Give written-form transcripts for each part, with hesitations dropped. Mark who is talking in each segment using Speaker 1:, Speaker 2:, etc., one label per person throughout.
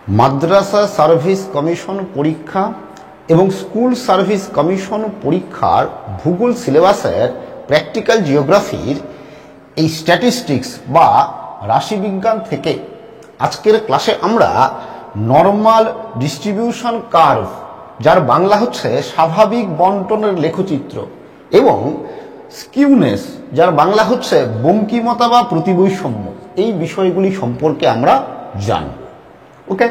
Speaker 1: মাদ্রাসা service commission পরীক্ষা এবং school service commission পরীক্ষার ভূগোল সিলেবাসের প্র্যাকটিক্যাল জিওগ্রাফির এই স্ট্যাটিস্টিক্স বা রাশিবিজ্ঞান থেকে আজকের ক্লাসে আমরা নরমাল ডিস্ট্রিবিউশন কার্ভ, যার বাংলা হচ্ছে স্বাভাবিক বন্টনের লেখচিত্র, এবং স্কিউনেস, যার বাংলা হচ্ছে বঙ্কিমতা বা প্রতিবৈষম্য, এই বিষয়গুলি সম্পর্কে আমরা জানব। ওকে,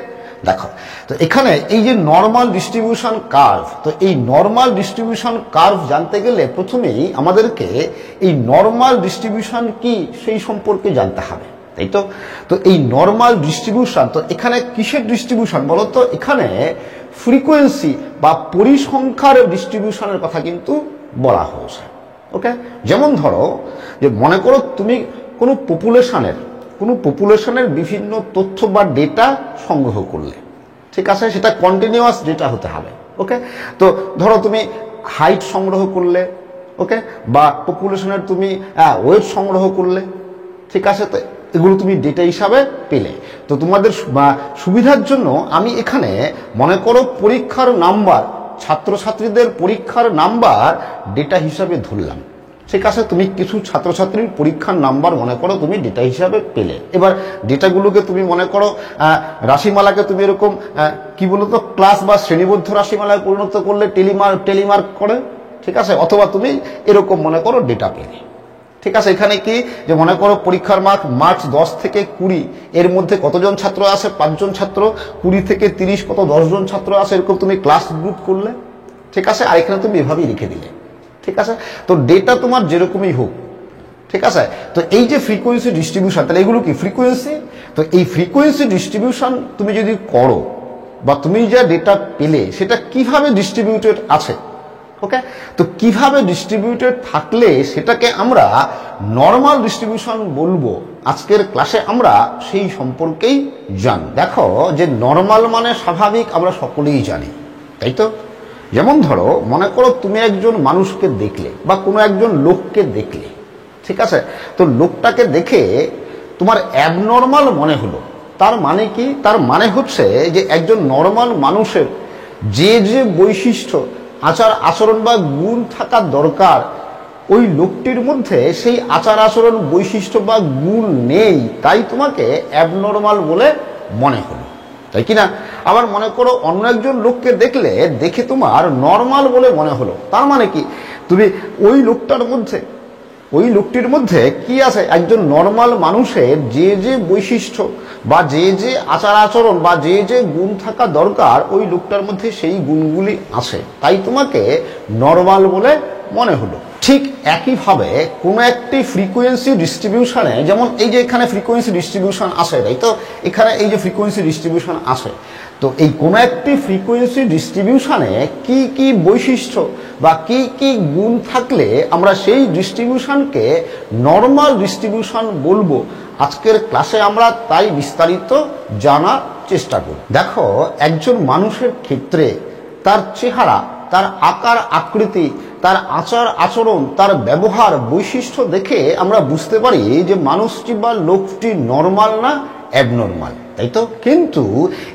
Speaker 1: দেখো তো এখানে এই যে নরমাল ডিস্ট্রিবিউশন কার্ভ, তো এই নরমাল ডিস্ট্রিবিউশন কার্ভ জানতে গেলে প্রথমেই আমাদেরকে এই নরমাল ডিস্ট্রিবিউশন কি সেই সম্পর্কে জানতে হবে, তাই তো। তো এই নরমাল ডিস্ট্রিবিউশন, তো এখানে কিসের ডিস্ট্রিবিউশন বলো তো? এখানে ফ্রিকোয়েন্সি বা পরিসংখ্যার ডিস্ট্রিবিউশনের কথা কিন্তু বলা হয়েছে। ওকে, যেমন ধরো যে মনে করো তুমি কোনো পপুলেশনের বিভিন্ন তথ্য বা ডেটা সংগ্রহ করলে, ঠিক আছে, সেটা কন্টিনিউয়াস ডেটা হতে হবে। ওকে, তো ধরো তুমি হাইট সংগ্রহ করলে, ওকে, বা পপুলেশনের তুমি ওয়েট সংগ্রহ করলে, ঠিক আছে, তো এগুলো তুমি ডেটা হিসাবে পেলে। তো তোমাদের সুবিধার জন্য আমি এখানে মনে করো পরীক্ষার নাম্বার, ছাত্রছাত্রীদের পরীক্ষার নাম্বার ডেটা হিসাবে ধরলাম, ঠিক আছে। তুমি কিছু ছাত্রছাত্রীর পরীক্ষার নাম্বার মনে করো তুমি ডেটা হিসাবে পেলে। এবার ডেটাগুলোকে তুমি মনে করো রাশিমালাকে তুমি এরকম কি বলতো ক্লাস বা শ্রেণীবদ্ধ রাশিমালায় পরিণত করলে, টেলিমার্ক করে, ঠিক আছে, অথবা তুমি এরকম মনে করো ডেটা পেলে, ঠিক আছে। এখানে কি যে মনে করো পরীক্ষার মার্চ 10 থেকে 20, এর মধ্যে কতজন ছাত্র আছে? 5 জন ছাত্র। 20 থেকে 30 কত? 10 জন ছাত্র আছে। এরকম তুমি ক্লাস গ্রুপ করলে, ঠিক আছে, আর এখানে তুমি এভাবেই লিখে দিলে, ঠিক আছে। তো ডেটা তোমার যেরকমই হোক, ঠিক আছে। তো এই যে ফ্রিকোয়েন্সি ডিস্ট্রিবিউশন, তাহলে এগুলো কি ফ্রিকোয়েন্সি? তো এই ফ্রিকোয়েন্সি ডিস্ট্রিবিউশন তুমি যদি করো বা তুমি যা ডেটা পেলে সেটা কিভাবে ডিস্ট্রিবিউটেড আছে, ওকে, তো কিভাবে ডিস্ট্রিবিউটেড থাকলে সেটাকে আমরা নরমাল ডিস্ট্রিবিউশন বলবো, আজকের ক্লাসে আমরা সেই সম্পর্কেই জানি। দেখো যে নরমাল মানে স্বাভাবিক আমরা সকলেই জানি, তাই তো। যেমন ধরো মনে করো তুমি একজন মানুষকে দেখলে বা কোনো একজন লোককে দেখলে, ঠিক আছে, তো লোকটাকে দেখে তোমার অ্যাবনর্মাল মনে হলো। তার মানে কি? তার মানে হচ্ছে যে একজন নরমাল মানুষের যে যে বৈশিষ্ট্য, আচার আচরণ বা গুণ থাকা দরকার, ওই লোকটির মধ্যে সেই আচার আচরণ, বৈশিষ্ট্য বা গুণ নেই, তাই তোমাকে অ্যাবনর্মাল বলে মনে হলো, তাই কিনা? আবার মনে করো অন্য একজন লোককে দেখে তোমার নরমাল বলে মনে হলো। তার মানে কি? তুমি ওই লোকটির মধ্যে কি আছে? একজন নরমাল মানুষের যে যে বৈশিষ্ট্য বা যে যে আচার আচরণ বা যে যে গুণ থাকা দরকার, ওই লোকটার মধ্যে সেই গুণগুলি আছে, তাই তোমাকে নরমাল বলে মনে হলো। ঠিক একইভাবে কোনো একটি ফ্রিকোয়েন্সি ডিস্ট্রিবিউশনে, যেমন এই যে এখানে ফ্রিকোয়েন্সি ডিস্ট্রিবিউশন আছে, তাই তো, এখানে এই যে ফ্রিকোয়েন্সি ডিস্ট্রিবিউশন আছে, তো এই কোনো একটি ফ্রিকোয়েন্সি ডিস্ট্রিবিউশনে কি কি বৈশিষ্ট্য বা কি কি গুণ থাকলে আমরা সেই ডিস্ট্রিবিউশনকে নরমাল ডিস্ট্রিবিউশন বলবো, আজকের ক্লাসে আমরা তাই বিস্তারিত জানার চেষ্টা করব। দেখো একজন মানুষের ক্ষেত্রে তার চেহারা, তার আকার আকৃতি, তার আচার আচরণ, তার ব্যবহার, বৈশিষ্ট্য দেখে আমরা বুঝতে পারি যে মানুষটি বা লোকটি নরমাল না অ্যাবনর্মাল, তাই তো। কিন্তু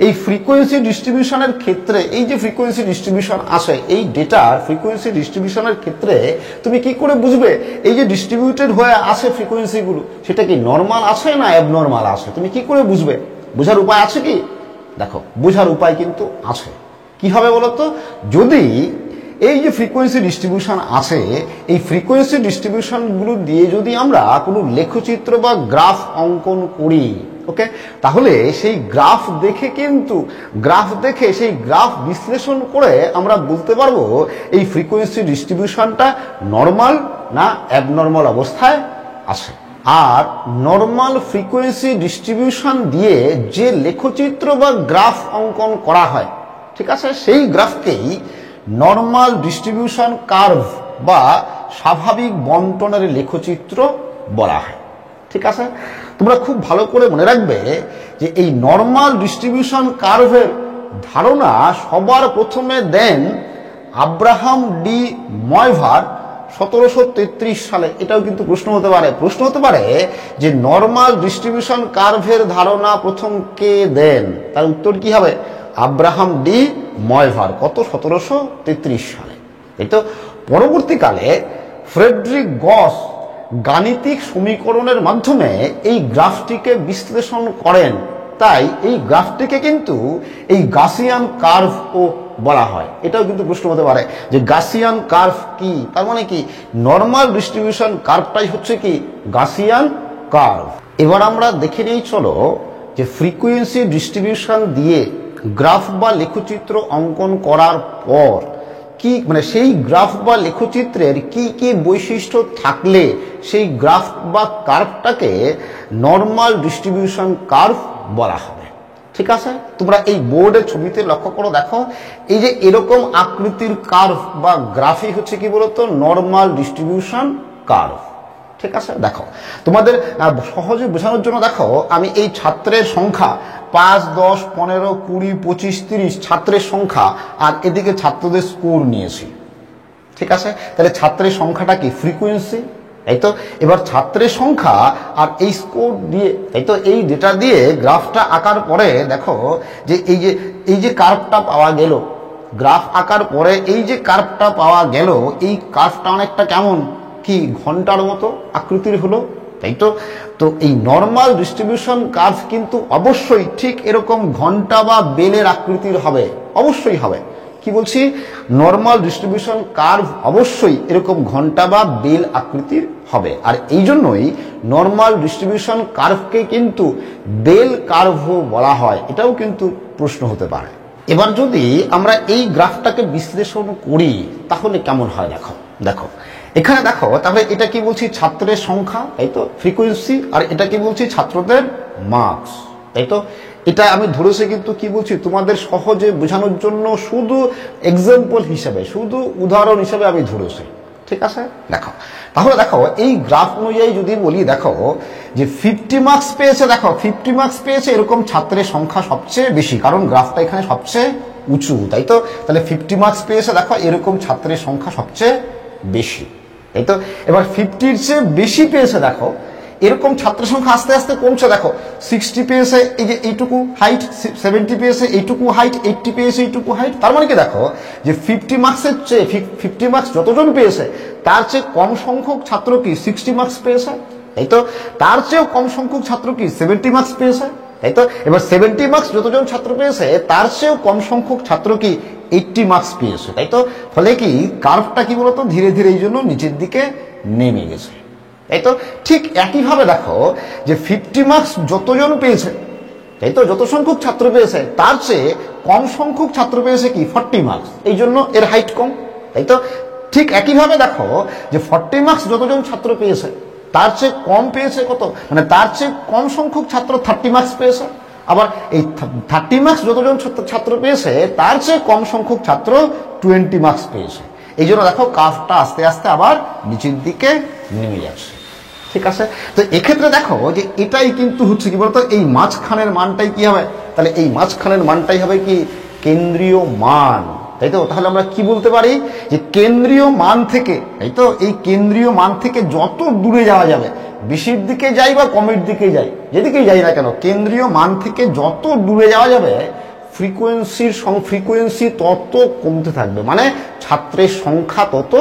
Speaker 1: এই ফ্রিকোয়েন্সি ডিস্ট্রিবিউশনের ক্ষেত্রে, এই যে ফ্রিকোয়েন্সি ডিস্ট্রিবিউশন আসে, এই ডেটার ফ্রিকোয়েন্সি ডিস্ট্রিবিউশনের ক্ষেত্রে তুমি কি করে বুঝবে এই যে ডিস্ট্রিবিউটেড হয়ে আসে ফ্রিকোয়েন্সিগুলো, সেটা কি নরমাল আছে না অ্যাবনর্মাল আছে? তুমি কি করে বুঝবে? বোঝার উপায় আছে কি? দেখো বোঝার উপায় কিন্তু আছে। কিভাবে বলতো? যদি এই যে ফ্রিকোয়েন্সি ডিস্ট্রিবিউশন আছে, এই ফ্রিকোয়েন্সি ডিস্ট্রিবিউশনগুলো দিয়ে যদি আমরা কোনো লেখচিত্র বা গ্রাফ অঙ্কন করি, ওকে, তাহলে সেই গ্রাফ দেখে সেই গ্রাফ বিশ্লেষণ করে আমরা বুঝতে পারবো এই ফ্রিকোয়েন্সি ডিস্ট্রিবিউশনটা নরমাল না অ্যাবনর্মাল অবস্থায় আছে। আর নরমাল ফ্রিকোয়েন্সি ডিস্ট্রিবিউশন দিয়ে যে লেখচিত্র বা গ্রাফ অঙ্কন করা হয়, ঠিক আছে, সেই গ্রাফকেই নরমাল ডিস্ট্রিবিউশন কার্ভ বা স্বাভাবিক বন্টনের লেখচিত্র বলা হয়, ঠিক আছে। তোমরা খুব ভালো করে মনে রাখবে যে এই নরমাল ডিস্ট্রিবিউশন কার্ভের ধারণা সবার প্রথমে দেন আব্রাহাম ডি ময়ভার 1733 সালে। এটাও কিন্তু প্রশ্ন হতে পারে যে নরমাল ডিস্ট্রিবিউশন কার্ভের ধারণা প্রথম কে দেন? তার উত্তর কি হবে? Abraham de Moivre. কত? 1733 সালে। এই তো পরবর্তীকালে ফ্রেডরিক গস গাণিতিক সমীকরণের মাধ্যমে এই গ্রাফটিকে বিশ্লেষণ করেন। তাই এই গ্রাফটিকে কিন্তু এই গাসিয়ান কার্ভ ও বলা হয়। এটাও কিন্তু প্রশ্ন হতে পারে যে গাসিয়ান কার্ভ কি? তার মানে কি নরমাল ডিস্ট্রিবিউশন কার্ভটাই হচ্ছে কি গাসিয়ান কার্ভ। এবার আমরা দেখে নিই চলো যে ফ্রিকোয়েন্সি ডিস্ট্রিবিউশন দিয়ে গ্রাফ বা লেখচিত্র অঙ্কন করার পর কি মানে সেই গ্রাফ বা লেখচিত্রের কি কি বৈশিষ্ট্য থাকলে সেই গ্রাফ বা কার্ভটাকে নরমাল ডিস্ট্রিবিউশন কার্ভ বলা হবে। ঠিক আছে, তোমরা এই বোর্ডের ছবিতে লক্ষ্য করো, দেখো এই যে এরকম আকৃতির কার্ভ বা গ্রাফই হচ্ছে কি বলতো নরমাল ডিস্ট্রিবিউশন কার্ভ। ঠিক আছে, দেখো তোমাদের সহজে বোঝানোর জন্য দেখো আমি এই ছাত্রের সংখ্যা 5, 10, 15, 20, 25, 30 ছাত্রের সংখ্যা আর এদিকে ছাত্রদের স্কোর নিয়েছি। ঠিক আছে, তাহলে ছাত্রের সংখ্যাটা কি ফ্রিকোয়েন্সি, তাই তো। এবার ছাত্রের সংখ্যা আর এই স্কোর দিয়ে, তাই তো, এই ডেটা দিয়ে গ্রাফটা আঁকার পরে দেখো যে এই যে কার্ভটা পাওয়া গেল, গ্রাফ আঁকার পরে এই যে কার্ভটা পাওয়া গেল, এই কার্ভটা অনেকটা কেমন কি ঘন্টার মতো আকৃতির হলো, তাই তো। তো এই নরমাল ডিস্ট্রিবিউশন কার্ভ কিন্তু অবশ্যই ঠিক এরকম ঘন্টা বা বেলের আকৃতির হবে, অবশ্যই হবে। কি বলছি? নরমাল ডিস্ট্রিবিউশন কার্ভ অবশ্যই এরকম ঘন্টা বা বেল আকৃতির হবে। আর এই জন্যই নরমাল ডিস্ট্রিবিউশন কার্ভকে কিন্তু বেল কার্ভও বলা হয়। এটাও কিন্তু প্রশ্ন হতে পারে। এবার যদি আমরা এই গ্রাফটাকে বিশ্লেষণ করি তাহলে কেমন হয় দেখো। দেখো এখানে দেখো, তাহলে এটা কি বলছি? ছাত্রের সংখ্যা, তাই তো, ফ্রিকোয়েন্সি। আর এটা কি বলছি? ছাত্রদের মার্কস, তাই তো। এটা আমি ধরেছি কিন্তু কি বলছি তোমাদের সহজে বোঝানোর জন্য, শুধু এক্সাম্পল হিসেবে, শুধু উদাহরণ হিসেবে আমি ধরেছি। ঠিক আছে, দেখো তাহলে দেখো এই গ্রাফ অনুযায়ী যদি বলি, দেখো যে 50 মার্কস পেয়েছে, দেখো 50 মার্কস পেয়েছে এরকম ছাত্রের সংখ্যা সবচেয়ে বেশি, কারণ গ্রাফটা এখানে সবচেয়ে উঁচু, তাই তো। তাহলে 50 মার্কস পেয়েছে দেখো এরকম ছাত্রের সংখ্যা সবচেয়ে বেশি, তাই তো। এবার 50-র চেয়ে বেশি পেয়েছে দেখো এরকম ছাত্র সংখ্যা আস্তে আস্তে কমছে, দেখো 60 পেয়েছে এই যে এইটুকু হাইট, 70 পেয়েছে এইটুকু হাইট, 80 পেয়েছে এইটুকু হাইট। তার মানে কি দেখো যে 50 মার্কসের চেয়ে 50 মার্কস যতজন পেয়েছে তার চেয়ে কম সংখ্যক ছাত্র কি 60 মার্কস পেয়েছে, তাই তো। তার চেয়েও কম সংখ্যক ছাত্র কি 70 মার্কস পেয়েছে, তাই তো। এবার 70 মার্কস যতজন ছাত্র পেয়েছে তার চেয়েও কম সংখ্যক ছাত্র কি 80 মার্কস পেয়েছে, তাই তো। ফলে কি কার্ভটা কি বলতো ধীরে ধীরে এই জন্য নিচের দিকে নেমে গেছে, তাই তো। ঠিক একইভাবে দেখো যে 50 মার্কস যতজন পেয়েছে, তাই তো, যত সংখ্যক ছাত্র পেয়েছে তার চেয়ে কম সংখ্যক ছাত্র পেয়েছে কি 40 মার্কস, এই জন্য এর হাইট কম, তাই তো। ঠিক একইভাবে দেখো যে 40 মার্কস যতজন ছাত্র পেয়েছে তার চেয়ে কম পেয়েছে কত, মানে তার চেয়ে কম সংখ্যক ছাত্র 30 মার্কস পেয়েছে। আবার এই 30 মার্কস যতজন ছাত্র পেয়েছে তার চেয়ে কম সংখ্যক ছাত্র 20 মার্কস পেয়েছে। এই জন্য দেখো কার্ভটা আস্তে আস্তে আবার নিচের দিকে নেমে যাচ্ছে। ঠিক আছে, তো এক্ষেত্রে দেখো যে এটাই কিন্তু হচ্ছে কি বলতো এই মাঝখানের মানটাই কি হবে, তাহলে এই মাঝখানের মানটাই হবে কি কেন্দ্রীয় মান, তাই তো। তাহলে আমরা কি বলতে পারি যে কেন্দ্রীয় মান থেকে, তাই তো, এই কেন্দ্রীয় মান থেকে যত দূরে যাওয়া যাবে, বেশির দিকে যাই বা কমের দিকে যাই, যেদিকেই যাই না কেন, কেন্দ্রীয় মান থেকে যত দূরে যাওয়া যাবে ফ্রিকোয়েন্সি তত কমতে থাকবে, মানে ছাত্রের সংখ্যা তত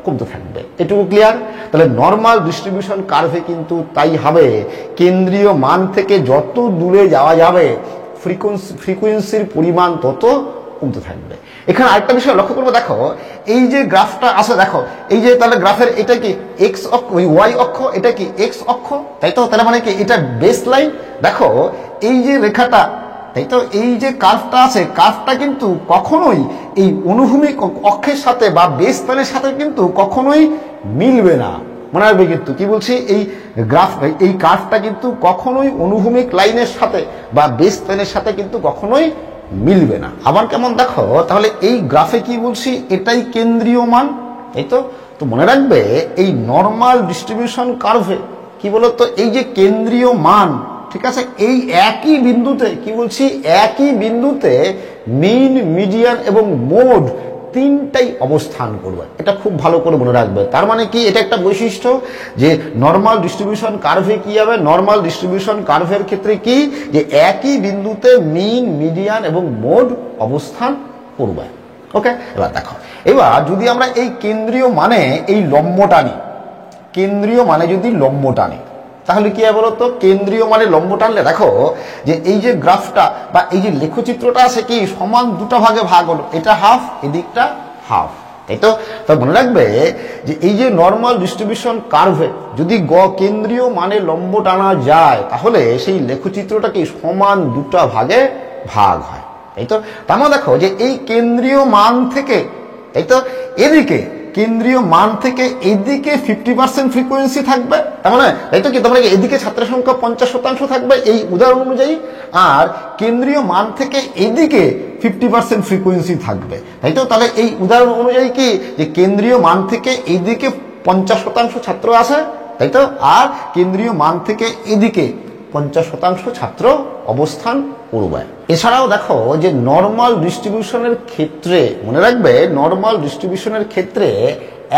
Speaker 1: কমতে থাকবে। এটুকু ক্লিয়ার? তাহলে নরমাল ডিস্ট্রিবিউশন কার্ভে কিন্তু তাই হবে, কেন্দ্রীয় মান থেকে যত দূরে যাওয়া যাবে ফ্রিকোয়েন্সির পরিমাণ তত কমতে থাকবে। এখানে আরেকটা বিষয় লক্ষ্য করবো, দেখো এই যে গ্রাফটা আছে, দেখো এই যে তাহলে গ্রাফের এটা কি এক্স অক্ষ, ওয়াই অক্ষ, এটা কি এক্স অক্ষ, তাই তো। তাহলে মানে কি এটা বেস লাইন, দেখো এই যে রেখাটা, তাই তো, এই যে কার্ভটা আছে, কার্ভটা কিন্তু কখনোই এই অনুভূমিক অক্ষের সাথে বা বেস প্লেনের সাথে কিন্তু কখনোই মিলবে না, মনে রাখবে কিন্তু। কি বলছি, এই কার্ভটা কিন্তু কখনোই অনুভূমিক লাইনের সাথে বা বেস প্লেনের সাথে কিন্তু কখনোই মিলবে না। আবার কেমন দেখো, তাহলে এই গ্রাফে কি বলছি এটাই কেন্দ্রীয় মান, এই তো। তো মনে রাখবে এই নরমাল ডিস্ট্রিবিউশন কার্ভে কি বলতো এই যে কেন্দ্রীয় মান, ঠিক আছে, এই একই বিন্দুতে কি বলছি একই বিন্দুতে মিন, মিডিয়ান এবং মোড তিনটাই অবস্থান করবে। এটা খুব ভালো করে মনে রাখবে। তার মানে কি, এটা একটা বৈশিষ্ট্য যে নর্মাল ডিস্ট্রিবিউশন কার্ভে কি হবে, নর্মাল ডিস্ট্রিবিউশন কার্ভের ক্ষেত্রে কি, যে একই বিন্দুতে মিন, মিডিয়ান এবং মোড অবস্থান করবে। ওকে, এবার দেখো, এবার যদি আমরা এই কেন্দ্রীয় মানে এই লম্বটা নিই, কেন্দ্রীয় মানে যদি লম্ব টানি, তাহলে কি হবে বলতো? কেন্দ্রীয় মানে লম্ব টানলে দেখো যে এই যে গ্রাফটা বা এই যে লেখচিত্রটা আছে কি সমান দুটো ভাগে ভাগ হলো, এটা হাফ, এদিকটা হাফ, তাই তো? তা মনে রাখবে যে এই যে নর্মাল ডিস্ট্রিবিউশন কার্ভে যদি কেন্দ্রীয় মানে লম্ব টানা যায় তাহলে সেই লেখচিত্রটা কি সমান দুটো ভাগে ভাগ হয়, তাই তো? তার মানে দেখো যে এই কেন্দ্রীয় মান থেকে, তাই তো, এদিকে কেন্দ্রীয় মান থেকে এদিকে 50% ফ্রিকোয়েন্সি থাকবে, তার মানে তাই তো কি, তার মানে এদিকে ছাত্রের সংখ্যা 50% থাকবে এই উদাহরণ অনুযায়ী, আর কেন্দ্রীয় মান থেকে এদিকে 50% ফ্রিকোয়েন্সি থাকবে, তাই তো? তাহলে এই উদাহরণ অনুযায়ী কি, যে কেন্দ্রীয় মান থেকে এদিকে 50% ছাত্র আছে, তাই তো, আর কেন্দ্রীয় মান থেকে এদিকে 50% ছাত্র অবস্থান করবে। এছাড়াও দেখো যে নর্মাল ডিস্ট্রিবিউশনের ক্ষেত্রে মনে রাখবে, নর্মাল ডিস্ট্রিবিউশনের ক্ষেত্রে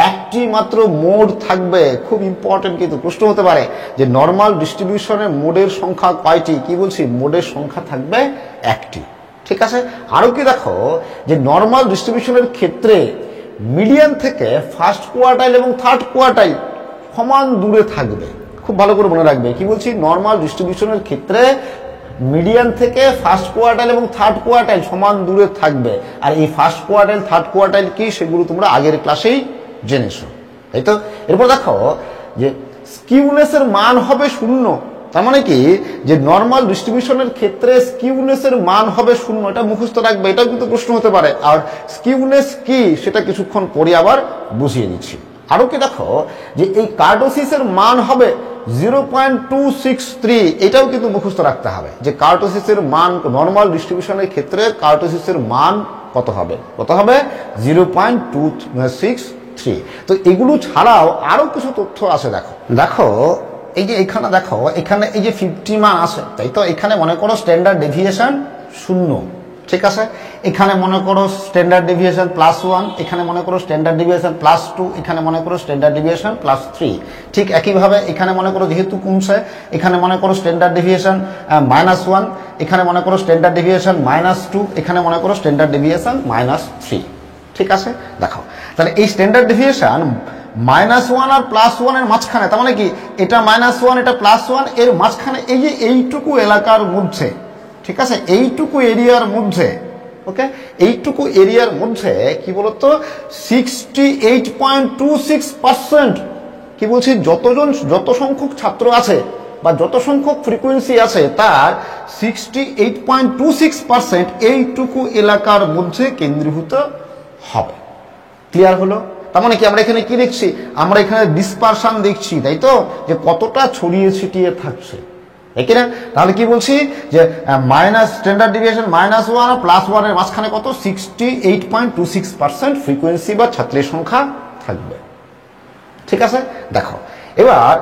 Speaker 1: একটি মাত্র মোড থাকবে। খুব ইম্পর্টেন্ট, কিন্তু প্রশ্ন হতে পারে যে নর্মাল ডিস্ট্রিবিউশনের মোডের সংখ্যা কয়টি? কি বলছি, মোডের সংখ্যা থাকবে একটি। ঠিক আছে, আরো কি দেখো যে নর্মাল ডিস্ট্রিবিউশনের ক্ষেত্রে মিডিয়ান থেকে ফার্স্ট কোয়ার্টাইল এবং থার্ড কোয়ার্টাইল সমান দূরে থাকবে। খুব ভালো করে মনে রাখবে, কি বলছি, নর্মাল ডিস্ট্রিবিউশনের ক্ষেত্রে মিডিয়ান থেকে ফার্স্ট কোয়ার্টাইল এবং থার্ড কোয়ার্টাইল সমান দূরে থাকবে। আর এই ফার্স্ট কোয়ার্টাইল, থার্ড কোয়ার্টাইল কি, সেগুলো তোমরা আগের ক্লাসেই জেনেছো, তাই তো? এরপর দেখো যে স্কিউনেসের মান হবে 0। তার মানে কি, যে নর্মাল ডিস্ট্রিবিউশনের ক্ষেত্রে স্কিউনেসের মান হবে 0, এটা মুখস্থ রাখবে। এটাও কিন্তু প্রশ্ন হতে পারে। আর স্কিউনেস কি সেটা কিছুক্ষণ পরে আবার বুঝিয়ে দিচ্ছি। আরো কি দেখো যে এই কার্টোসিসের মান হবে 0.263, এটাও কিন্তু মুখস্থ রাখতে হবে যে কার্টোসিসের মান নর্মাল ডিস্ট্রিবিউশনের ক্ষেত্রে কার্টোসিসের মান কত হবে, কত হবে 0.263। তো এগুলো ছাড়াও আরো কিছু তথ্য আছে। দেখো দেখো এই যে এখানে দেখো, এখানে এই যে 50 মান আছে, তাই তো? এখানে মনে করো স্ট্যান্ডার্ড ডেভিয়েশন 0, ঠিক আছে? এখানে মনে করো স্ট্যান্ডার্ড ডেভিয়েশন +1, এখানে মনে করো স্ট্যান্ডার্ড ডেভিয়েশন +2, এখানে মনে করো স্ট্যান্ডার্ড ডেভিয়েশন +3। ঠিক একইভাবে এখানে মনে করো যেহেতু কমছে, এখানে মনে করো স্ট্যান্ডার্ড ডেভিয়েশন -1, এখানে মনে করো স্ট্যান্ডার্ড ডেভিয়েশন -2, এখানে মনে করো স্ট্যান্ডার্ড ডেভিয়েশন -3। ঠিক আছে, দেখো তাহলে এই স্ট্যান্ডার্ড ডেভিয়েশন -1 আর +1 এর মাঝখানে, তার মানে কি, এটা -1 এটা +1, এর মাঝখানে এই যে এইটুকু এলাকার মধ্যে, ঠিক আছে, এইটুকু এরিয়ার মধ্যে, ওকে, এইটুকু এরিয়ার মধ্যে কি বলতো 68.26%, কি বলছি, যত সংখ্যক ছাত্র আছে বা যত সংখ্যক ফ্রিকোয়েন্সি আছে তার 68.26% এইটুকু এলাকার মধ্যে কেন্দ্রীভূত হবে। ক্লিয়ার হলো? তার মানে কি, আমরা এখানে কি দেখছি, আমরা এখানে ডিসপারশন দেখছি, তাই তো, যে কতটা ছড়িয়ে ছিটিয়ে থাকছে, তাই কিনা? তাহলে কি বলছি, যে স্ট্যান্ডার্ড ডেভিয়েশন -1 আর +1 এর মাঝখানে কত 68.26% ফ্রিকোয়েন্সি বা ছাত্রের সংখ্যা থাকবে। ঠিক আছে, দেখো এবার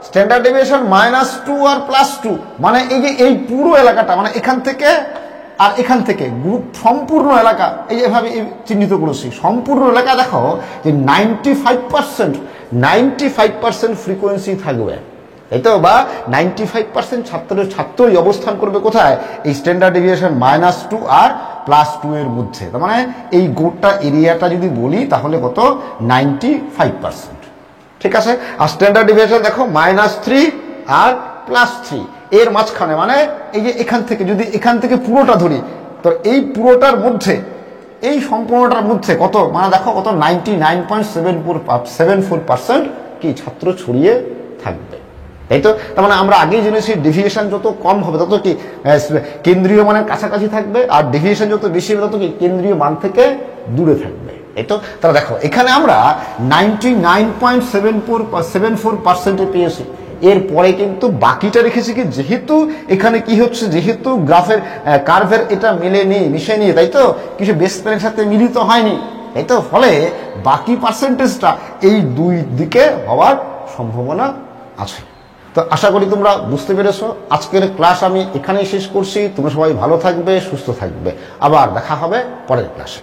Speaker 1: স্ট্যান্ডার্ড ডেভিয়েশন -2 আর +2, মানে এই যে এই পুরো এলাকাটা, মানে এখান থেকে আর এখান থেকে গ্রুপ সম্পূর্ণ এলাকা, এই এভাবে চিহ্নিত করেছি, সম্পূর্ণ এলাকা দেখো যে 95% ফ্রিকোয়েন্সি থাকবে, তাই তো? বা 95% ছাত্রই অবস্থান করবে কোথায়, এই স্ট্যান্ডার্ড ডেভিয়েশন -2 আর +2 এর মধ্যে। তার মানে এই গোটা এরিয়াটা যদি বলি তাহলে কত, 95%। ঠিক আছে, আর স্ট্যান্ডার্ড ডেভিয়েশন দেখো -3 আর +3 এর মাঝখানে, মানে এই যে এখান থেকে, যদি এখান থেকে পুরোটা ধরি, তো এই পুরোটার মধ্যে, এই সম্পূর্ণটার মধ্যে কত, মানে দেখো কত 99.74% কি ছাত্র ছড়িয়ে থাকবে, তাই তো? তার মানে আমরা আগেই জেনেছি ডেভিয়েশন যত কম হবে তত কি কেন্দ্রীয় মানের কাছাকাছি থাকবে, আর ডেভিয়েশন যত বেশি হবে তত কি কেন্দ্রীয় মান থেকে দূরে থাকবে, তাই তো? তাহলে দেখো এখানে আমরা 99.74% পেয়েছি। এরপরে কিন্তু বাকিটা রেখেছি কি, যেহেতু এখানে কি হচ্ছে, যেহেতু গ্রাফের কার্ভের এটা মিশেনি, তাই তো, কিছু বেস প্যানের সাথে মিলিত হয়নি, তাই তো, ফলে বাকি পার্সেন্টেজটা এই দুই দিকে হওয়ার সম্ভাবনা আছে। তো আশা করি তোমরা বুঝতে পেরেছো। আজকের ক্লাস আমি এখানেই শেষ করছি। তোমরা সবাই ভালো থাকবে, সুস্থ থাকবে, আবার দেখা হবে পরের ক্লাসে।